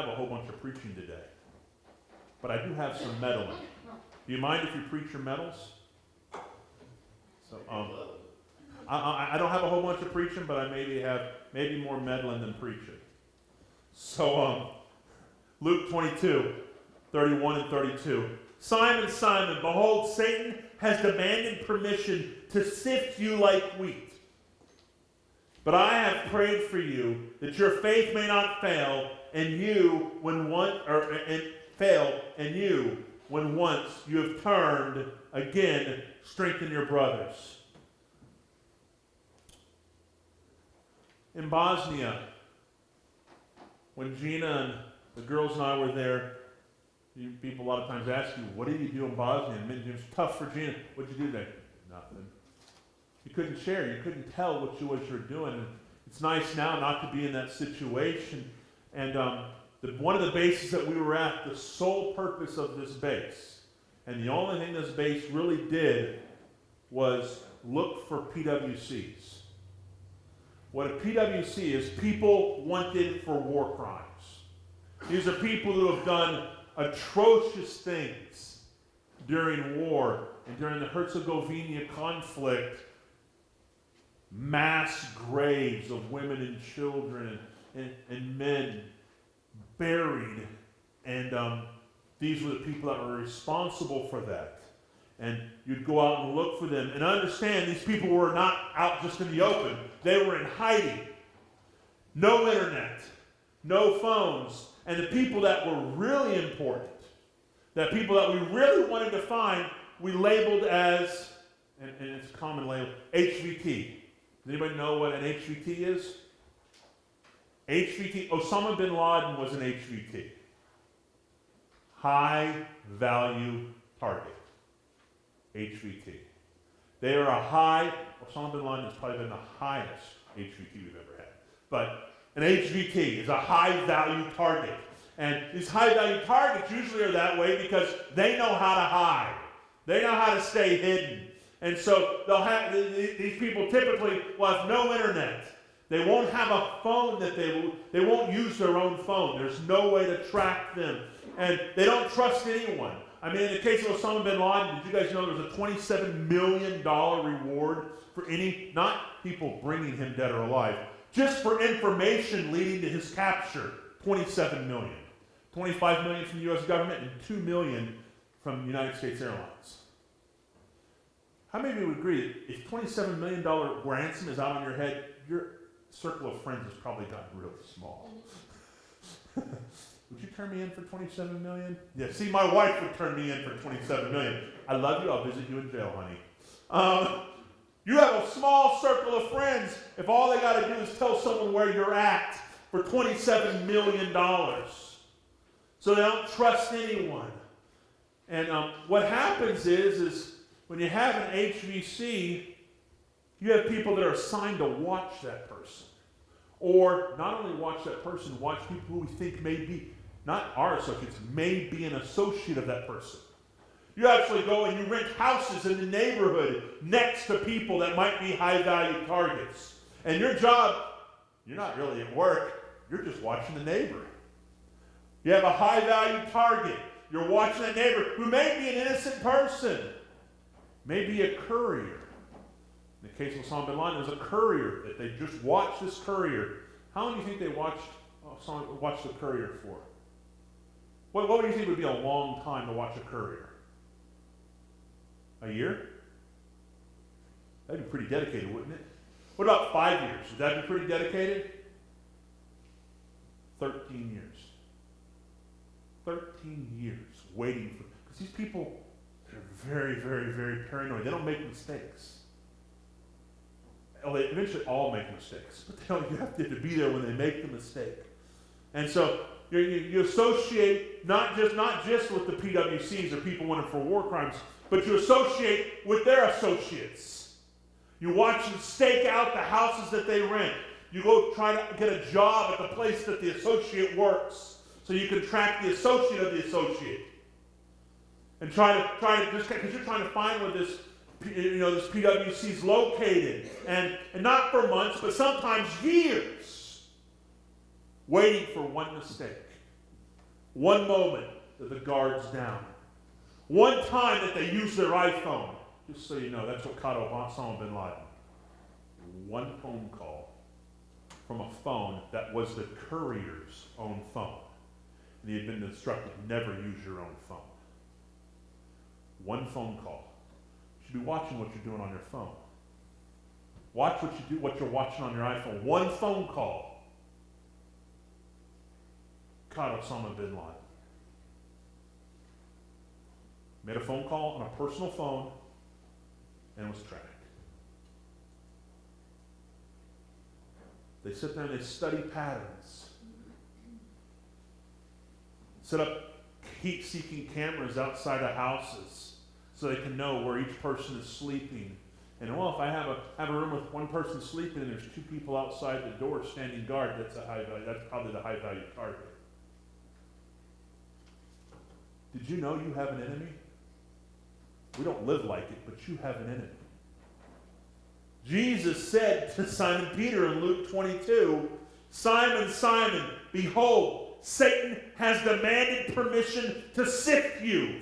have a whole bunch of preaching today. But I do have some meddling. Do you mind if you preach your medals? So, I don't have a whole bunch of preaching, but I maybe more meddling than preaching. So, Luke 22, 31 and 32. Simon, Simon, behold, Satan has demanded permission to sift you like wheat. But I have prayed for you that your faith may not fail, and you, when once you have turned again, strengthen your brothers. In Bosnia, when Gina and the girls and I were there, people a lot of times ask you, what did you do in Bosnia? And it was tough for Gina. What did you do there? Nothing. You couldn't share. You couldn't tell what you were doing. And it's nice now not to be in that situation. And one of the bases that we were at, the sole purpose of this base, and the only thing this base really did was look for PWCs. What a PWC is, people wanted for war crimes. These are people who have done atrocious things during war and during the Herzegovina conflict. Mass graves of women and children and men buried. And these were the people that were responsible for that. And you'd go out and look for them. And understand, these people were not out just in the open. They were in hiding. No internet. No phones. And the people that were really important, that people that we really wanted to find, we labeled as, and it's a common label, HVT. Does anybody know what an HVT is? HVT, Osama bin Laden was an HVT. High value target. HVT. They are a high, Osama bin Laden has probably been the highest HVT we've ever had. But an HVT is a high value target. And these high value targets usually are that way because they know how to hide. They know how to stay hidden. And so they'll have, these people typically will have no internet. They won't have a phone that they won't use their own phone. There's no way to track them. And they don't trust anyone. I mean, in the case of Osama bin Laden, did you guys know there was a $27 million reward for any, not people bringing him dead or alive, just for information leading to his capture? $27 million. $25 million from the U.S. government and $2 million from United States Airlines. How many of you would agree that if $27 million ransom is out on your head, your circle of friends has probably gotten really small? Would you turn me in for $27 million? Yeah, see, my wife would turn me in for $27 million. I love you. I'll visit you in jail, honey. You have a small circle of friends if all they got to do is tell someone where you're at for $27 million. So they don't trust anyone. And what happens is when you have an HVC, you have people that are assigned to watch that person. Or not only watch that person, watch people who we think may be, not our associates, may be an associate of that person. You actually go and you rent houses in the neighborhood next to people that might be high-value targets. And your job, you're not really at work, you're just watching the neighbor. You have a high-value target. You're watching that neighbor who may be an innocent person, maybe a courier. In the case of Osama bin Laden, there's a courier that they just watched this courier. How long do you think they watched the courier for? What would you think would be a long time to watch a courier? A year? That'd be pretty dedicated, wouldn't it? What about 5 years? Would that be pretty dedicated? 13 years. 13 years waiting for, because these people, they're very, very, very paranoid. They don't make mistakes. Well, they eventually all make mistakes, but you have to be there when they make the mistake. And so you associate not just with the PWCs or people wanted for war crimes, but you associate with their associates. You watch them stake out the houses that they rent. You go try to get a job at the place that the associate works, so you can track the associate of the associate, and try to just because you're trying to find where this PWC is located, and not for months, but sometimes years, waiting for one mistake. One moment that the guard's down. One time that they use their iPhone. Just so you know, that's what caught Osama bin Laden. One phone call from a phone that was the courier's own phone. And he had been instructed, never use your own phone. One phone call. You should be watching what you're doing on your phone. Watch what you're watching on your iPhone. One phone call caught Osama bin Laden. Made a phone call on a personal phone and was tracked. They sit there and they study patterns. Set up heat-seeking cameras outside of houses so they can know where each person is sleeping. And well, if I have a room with one person sleeping and there's two people outside the door standing guard, that's probably the high value target. Did you know you have an enemy? We don't live like it, but you have an enemy. Jesus said to Simon Peter in Luke 22, Simon, Simon, behold, Satan has demanded permission to sift you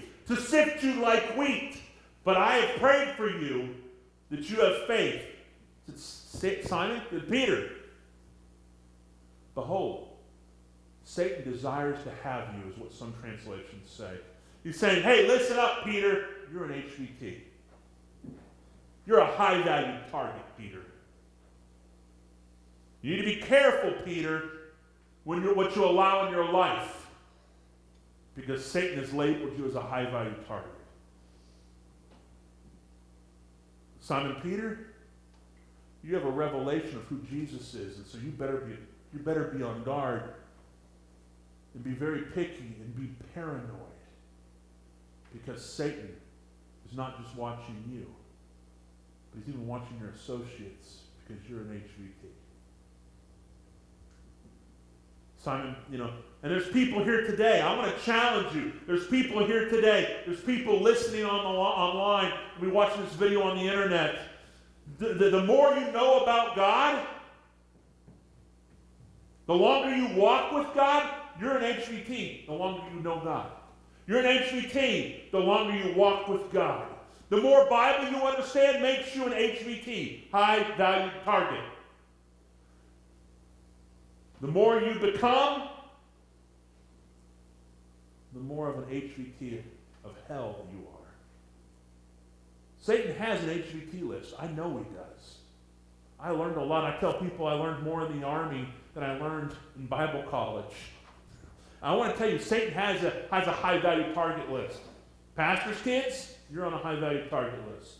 like wheat. But I have prayed for you that you have faith. Simon, Peter, behold, Satan desires to have you, is what some translations say. He's saying, hey, listen up, Peter. You're an HVT. You're a high-value target, Peter. You need to be careful, Peter, what you allow in your life, because Satan has labeled you as a high-value target. Simon Peter, you have a revelation of who Jesus is, and so you better be on guard and be very picky and be paranoid, because Satan is not just watching you, but he's even watching your associates, because you're an HVT. Simon, and there's people here today. I want to challenge you. There's people here today. There's people listening online. We're watching this video on the internet. The more you know about God, the longer you walk with God, you're an HVT. The longer you know God. You're an HVT. The longer you walk with God. The more Bible you understand makes you an HVT, high value target. The more you become, the more of an HVT of hell you are. Satan has an HVT list. I know he does. I learned a lot. I tell people I learned more in the Army than I learned in Bible college. I want to tell you, Satan has a high value target list. Pastors' kids, you're on a high value target list.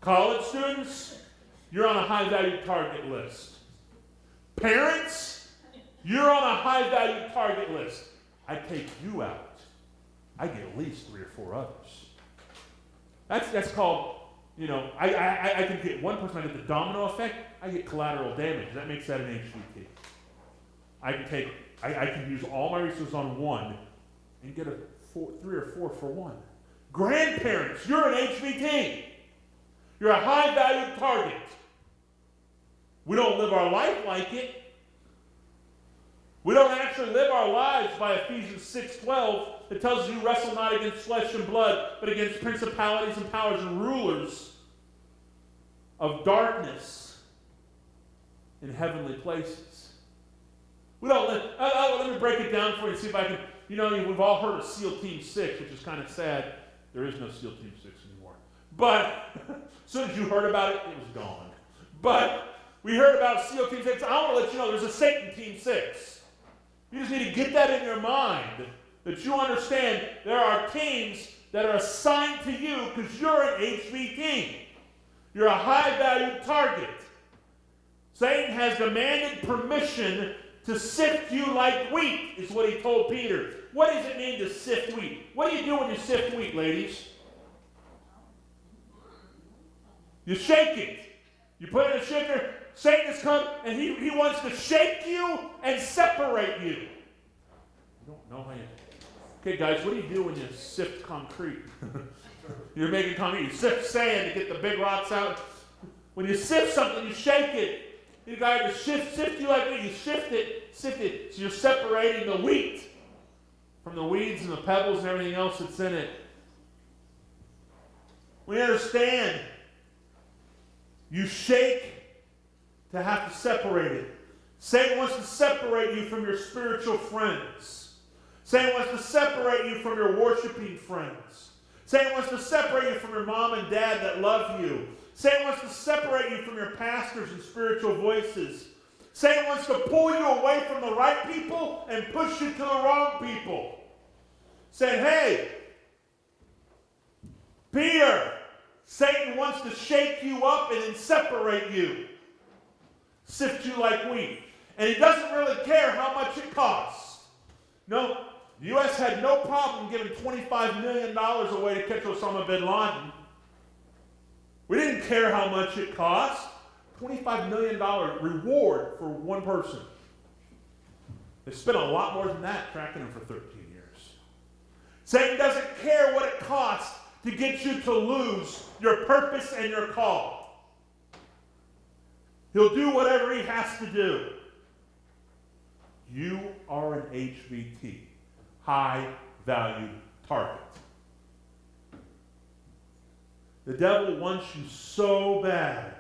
College students, you're on a high value target list. Parents, you're on a high value target list. I take you out, I get at least 3 or 4 others. That's called, I can get one person, I get the domino effect, I get collateral damage. That makes that an HVT. I can use all my resources on one and get 3 or 4 for one. Grandparents, you're an HVT. You're a high value target. We don't live our life like it. We don't actually live our lives by Ephesians 6:12 that tells us you wrestle not against flesh and blood, but against principalities and powers and rulers of darkness in heavenly places. We don't live. Let me break it down for you and see if I can. We've all heard of SEAL Team 6, which is kind of sad. There is no SEAL Team 6 anymore. But as soon as you heard about it, it was gone. But we heard about SEAL Team 6. I want to let you know there's a Satan Team 6. You just need to get that in your mind, that you understand there are teams that are assigned to you because you're an HVT. You're a high-value target. Satan has demanded permission to sift you like wheat, is what he told Peter. What does it mean to sift wheat? What do you do when you sift wheat, ladies? You shake it. You put it in a shaker. Satan has come and he wants to shake you and separate you. You don't know how you... Okay, guys, what do you do when you sift concrete? You're making concrete. You sift sand to get the big rocks out. When you sift something, you shake it. You got to sift you like that. You sift it, so you're separating the wheat from the weeds and the pebbles and everything else that's in it. We understand you shake to have to separate it. Satan wants to separate you from your spiritual friends. Satan wants to separate you from your worshiping friends. Satan wants to separate you from your mom and dad that love you. Satan wants to separate you from your pastors and spiritual voices. Satan wants to pull you away from the right people and push you to the wrong people. Saying, hey, Peter, Satan wants to shake you up and then separate you. Sift you like wheat. And he doesn't really care how much it costs. No, the U.S. had no problem giving $25 million away to catch Osama bin Laden. We didn't care how much it cost. $25 million reward for one person. They spent a lot more than that tracking him for 13 years. Satan doesn't care what it costs to get you to lose your purpose and your call. He'll do whatever he has to do. You are an HVT, high value target. The devil wants you so bad.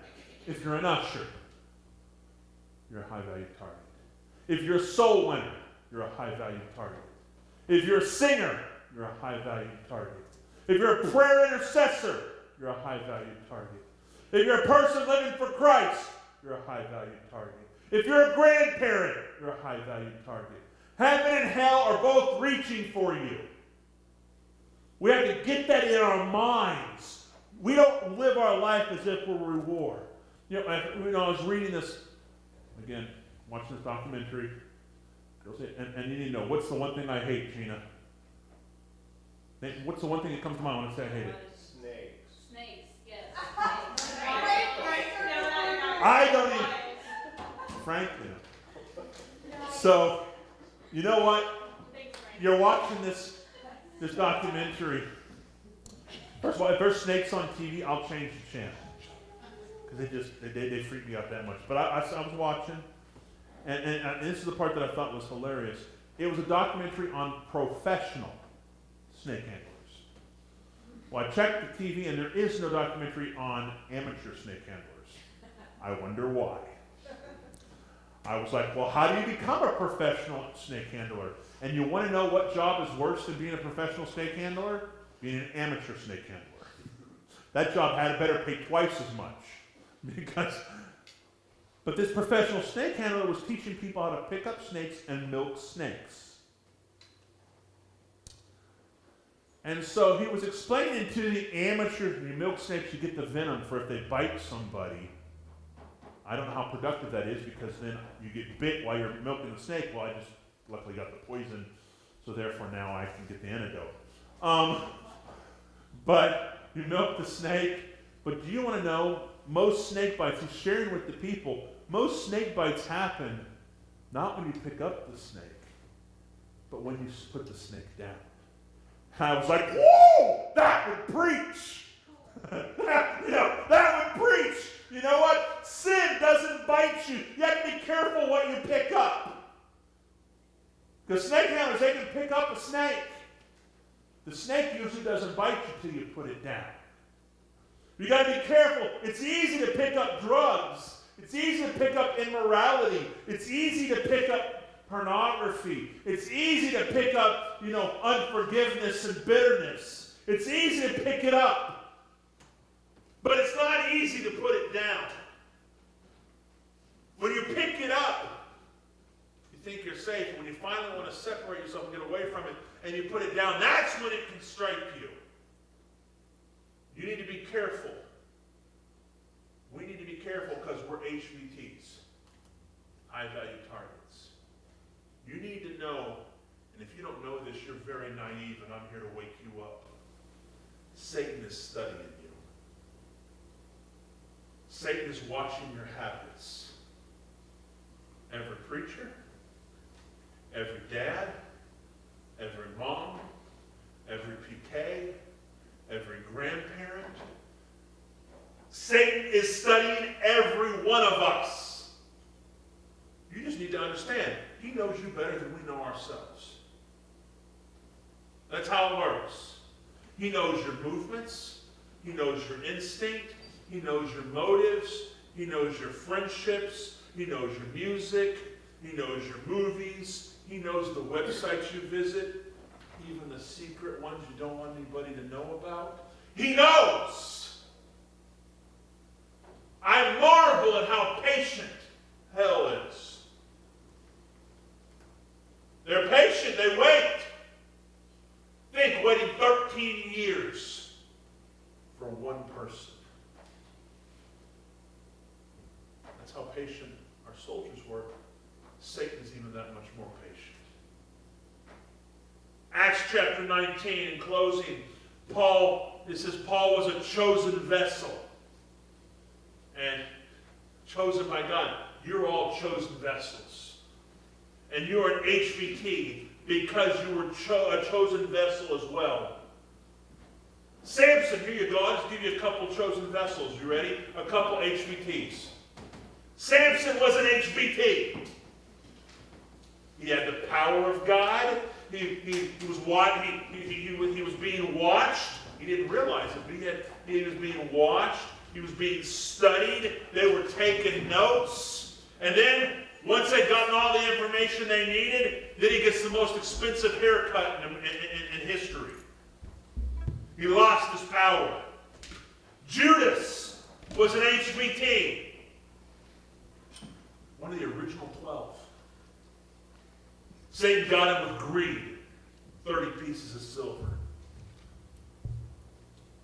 If you're an usher, you're a high value target. If you're a soul winner, you're a high value target. If you're a singer, you're a high value target. If you're a prayer intercessor, you're a high value target. If you're a person living for Christ, you're a high value target. If you're a grandparent, you're a high value target. Heaven and hell are both reaching for you. We have to get that in our minds. We don't live our life as if we're a reward. I was reading this, again, watching this documentary, and you need to know, what's the one thing I hate, Gina? What's the one thing that comes to mind when I say I hate it? Snakes. Snakes, yes. I don't even, frankly. So, you know what? You're watching this documentary. First of all, if there's snakes on TV, I'll change the channel. Because they freak me out that much. But I was watching, and this is the part that I thought was hilarious. It was a documentary on professional snake handlers. Well, I checked the TV, and there is no documentary on amateur snake handlers. I wonder why. I was like, well, how do you become a professional snake handler? And you want to know what job is worse than being a professional snake handler? Being an amateur snake handler. That job had better pay twice as much. But this professional snake handler was teaching people how to pick up snakes and milk snakes. And so he was explaining to the amateurs, when you milk snakes, you get the venom for if they bite somebody. I don't know how productive that is, because then you get bit while you're milking the snake. Well, I just luckily got the poison, so therefore now I can get the antidote. But you milk the snake. But do you want to know, most snake bites, he's sharing with the people, most snake bites happen not when you pick up the snake, but when you put the snake down. And I was like, whoa, that would preach. That would preach. You know what? Sin doesn't bite you. You have to be careful what you pick up. Because snake handlers, they can pick up a snake. The snake usually doesn't bite you till you put it down. You got to be careful. It's easy to pick up drugs. It's easy to pick up immorality. It's easy to pick up pornography. It's easy to pick up, unforgiveness and bitterness. It's easy to pick it up. But it's not easy to put it down. When you pick it up, you think you're safe. When you finally want to separate yourself and get away from it, and you put it down, that's when it can strike you. You need to be careful. We need to be careful because we're HVTs, high-value targets. You need to know, and if you don't know this, you're very naive, and I'm here to wake you up. Satan is studying you. Satan is watching your habits. Every preacher, every dad, every mom, every PK, every grandparent. Satan is studying every one of us. You just need to understand, he knows you better than we know ourselves. That's how it works. He knows your movements. He knows your instinct. He knows your motives. He knows your friendships. He knows your music. He knows your movies. He knows the websites you visit, even the secret ones you don't want anybody to know about. He knows. I marvel at how patient hell is. They're patient. They wait. Think, waiting 13 years for one person. That's how patient our soldiers were. Satan is even that much more patient. Acts chapter 19, in closing, it says Paul was a chosen vessel. And chosen by God. You're all chosen vessels. And you're an HVT because you were a chosen vessel as well. Samson, here you go. I'll just give you a couple chosen vessels. You ready? A couple HVTs. Samson was an HVT. He had the power of God. He was being watched. He didn't realize it, but he was being watched. He was being studied. They were taking notes. And then, once they'd gotten all the information they needed, then he gets the most expensive haircut in history. He lost his power. Judas was an HVT. One of the original 12. Satan got him with greed. 30 pieces of silver.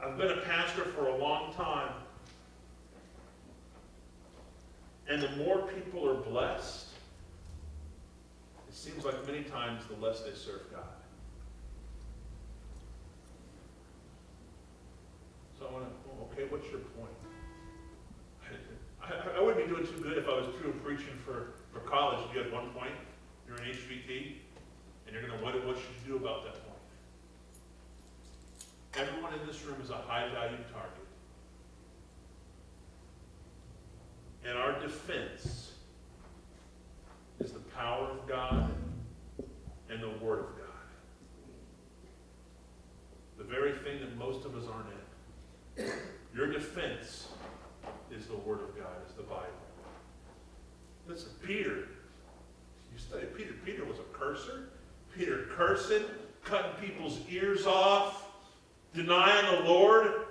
I've been a pastor for a long time. And the more people are blessed, it seems like many times the less they serve God. So I want to, okay, what's your point? I wouldn't be doing too good if I was through preaching for college. You had one point, you're an HVT, and you're going to wonder what should you do about that point. Everyone in this room is a high-value target. And our defense is the power of God and the Word of God. The very thing that most of us aren't in. Your defense is the Word of God, is the Bible. Listen, Peter, you study Peter. Peter was a cursor. Peter cursing, cutting people's ears off, denying the Lord,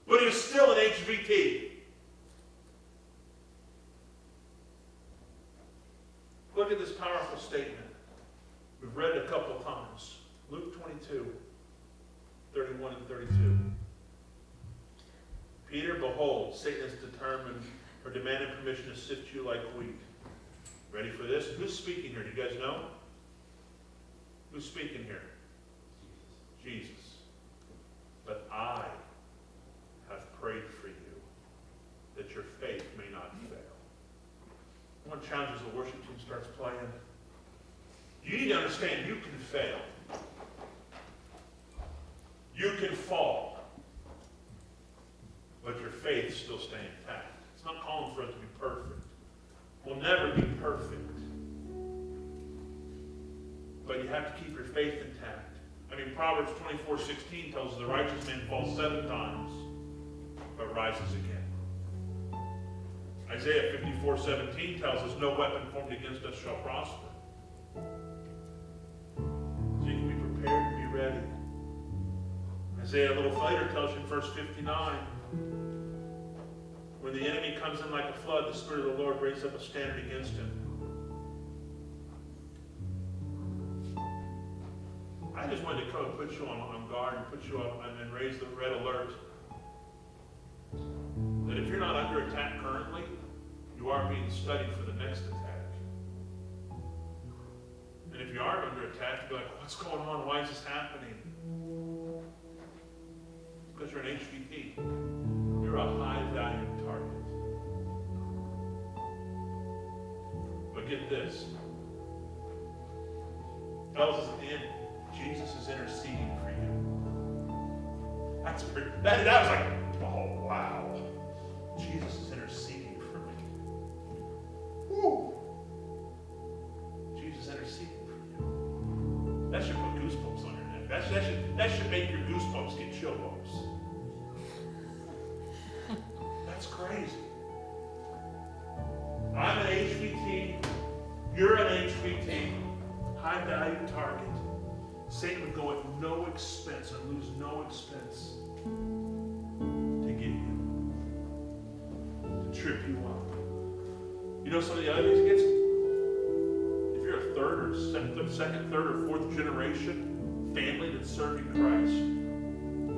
but he was still an HVT. Look at this powerful statement. We've read it a couple of times. Luke 22, 31 and 32. Peter, behold, Satan has determined or demanded permission to sift you like wheat. Ready for this? Who's speaking here? Do you guys know? Who's speaking here? Jesus. But I have prayed for you that your faith may not fail. I want to challenge as the worship team starts playing. You need to understand you can fail. You can fall. But your faith still stays intact. It's not calling for us to be perfect. We'll never be perfect. But you have to keep your faith intact. I mean, Proverbs 24:16 tells us the righteous man falls 7 times, but rises again. Isaiah 54:17 tells us no weapon formed against us shall prosper. So you can be prepared and be ready. Isaiah a little later tells you in verse 59, when the enemy comes in like a flood, the Spirit of the Lord raises up a standard against him. I just wanted to come and put you on guard and put you up and raise the red alert. That if you're not under attack currently, you are being studied for the next attack. And if you are under attack, you'll be like, what's going on? Why is this happening? Because you're an HVT. You're a high-value target. But get this. It tells us at the end, Jesus is interceding for you. That's pretty, that was like, oh, wow. Jesus is interceding for me. Woo. Jesus interceding for you. That should put goosebumps on your neck. That should that should make your goosebumps get chill bumps. That's crazy. I'm an HVT. You're an HVT. High value target. Satan would go at no expense and lose no expense to get you, to trip you up. You know some of the other things he gets? If you're a third or second, third, or fourth generation family that's serving Christ,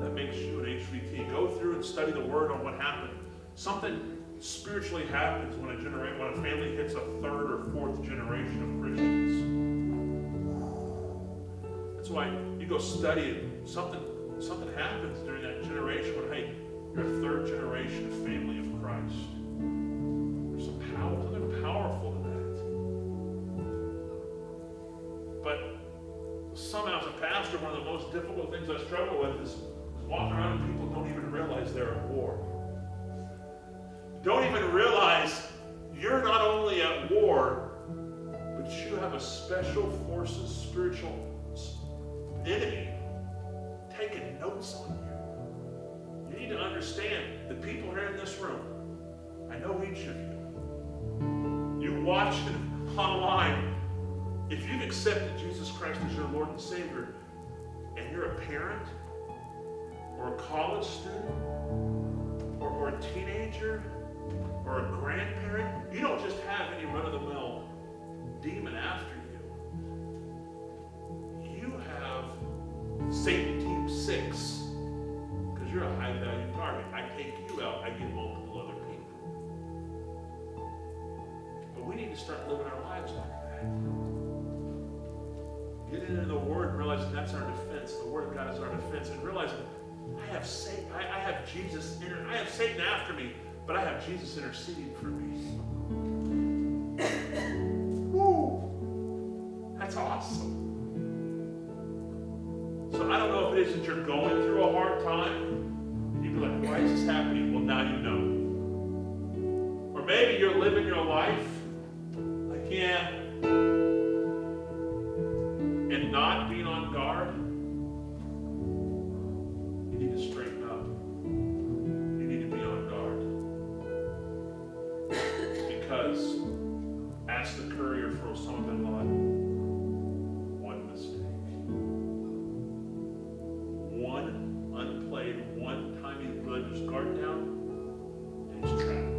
that makes you an HVT. Go through and study the Word on what happened. Something spiritually happens when a family hits a third or fourth generation of Christians. That's why you go study it. Something happens during that generation when, hey, you're a third generation family of Christ. There's something powerful to that. But somehow as a pastor, one of the most difficult things I struggle with is walking around and people don't even realize they're at war. Don't even realize you're not only at war, but you have a special forces spiritual enemy taking notes on you. You need to understand the people here in this room. I know each of you. You watch it online. If you've accepted Jesus Christ as your Lord and Savior, and you're a parent, or a college student, or a teenager, or a grandparent, you don't just have any run-of-the-mill demon after you. You have Satan Team 6, because you're a high-value target. I take you out, I get multiple other people. But we need to start living our lives like that. Get into the Word and realizing that's our defense. The Word of God is our defense. And realizing I have Satan, I have Jesus, I have Satan after me, but I have Jesus interceding for me. Woo! That's awesome. So I don't know if it is that you're going through a hard time, and you'd be like, why is this happening? Well, now you know. Or maybe you're living your life like, yeah, and not being on guard. You need to straighten up. You need to be on guard. Because, ask the courier for Osama bin Laden, one mistake. One unplayed, one time he let his guard down, and he's trapped.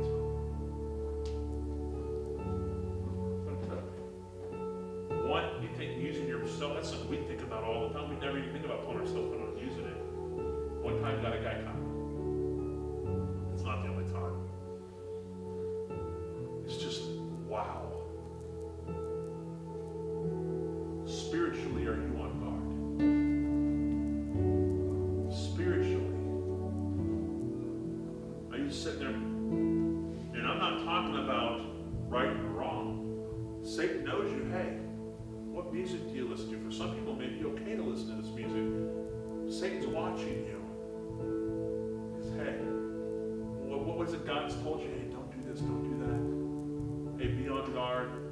One, you think using yourself, that's something we think about all the time. We never even think about pulling ourselves in on using it. One time got a guy caught. It's not the only time. It's just, wow. Spiritually, are you on guard? Spiritually. Are you sitting there? And I'm not talking about right or wrong. Satan knows you, hey, what music do you listen to? For some people, it may be okay to listen to this music. Satan's watching you. He's, hey, what is it God's told you? Hey, don't do this, don't do that. Hey, be on guard.